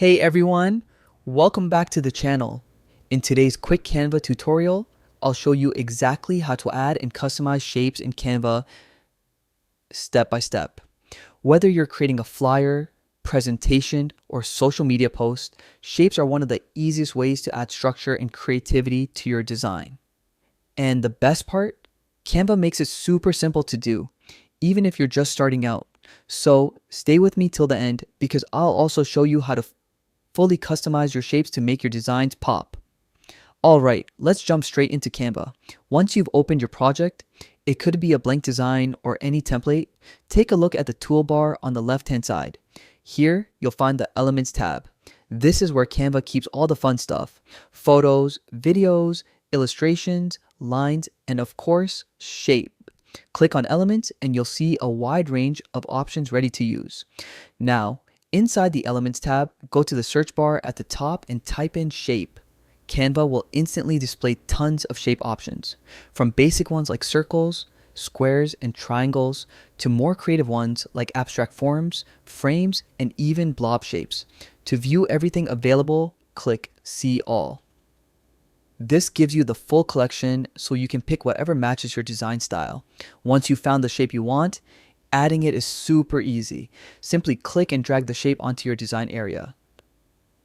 Hey everyone, welcome back to the channel. In today's quick Canva tutorial, I'll show you exactly how to add and customize shapes in Canva step by step. Whether you're creating a flyer, presentation, or social media post, shapes are one of the easiest ways to add structure and creativity to your design. And the best part, Canva makes it super simple to do, even if you're just starting out. So stay with me till the end because I'll also show you how to fully customize your shapes to make your designs pop. Alright, let's jump straight into Canva. Once you've opened your project, it could be a blank design or any template. Take a look at the toolbar on the left-hand side. Here, you'll find the Elements tab. This is where Canva keeps all the fun stuff: photos, videos, illustrations, lines, and of course, shape. Click on Elements and you'll see a wide range of options ready to use. Now, inside the Elements tab, go to the search bar at the top and type in shape. Canva will instantly display tons of shape options, from basic ones like circles, squares, and triangles, to more creative ones like abstract forms, frames, and even blob shapes. To view everything available, click See All. This gives you the full collection so you can pick whatever matches your design style. Once you've found the shape you want, adding it is super easy. Simply click and drag the shape onto your design area.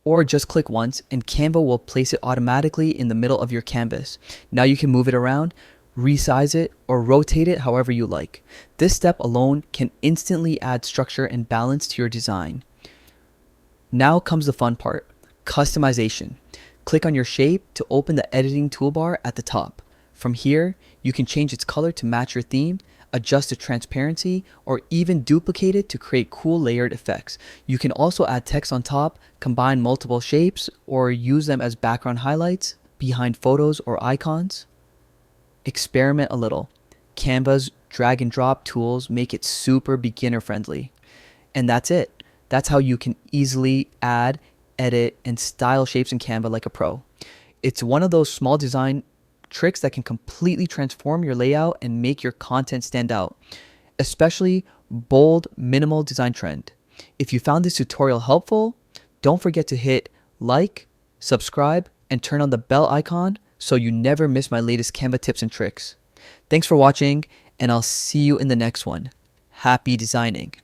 Or just click once and Canva will place it automatically in the middle of your canvas. Now you can move it around, resize it, or rotate it however you like. This step alone can instantly add structure and balance to your design. Now comes the fun part: customization. Click on your shape to open the editing toolbar at the top. From here, you can change its color to match your theme, adjust the transparency, or even duplicate it to create cool layered effects. You can also add text on top, combine multiple shapes, or use them as background highlights behind photos or icons. Experiment a little. Canva's drag and drop tools make it super beginner friendly. And that's it. That's how you can easily add, edit, and style shapes in Canva like a pro. It's one of those small design tricks that can completely transform your layout and make your content stand out, especially bold, minimal design trend. If you found this tutorial helpful, don't forget to hit like, subscribe, and turn on the bell icon so you never miss my latest Canva tips and tricks. Thanks for watching, and I'll see you in the next one. Happy designing!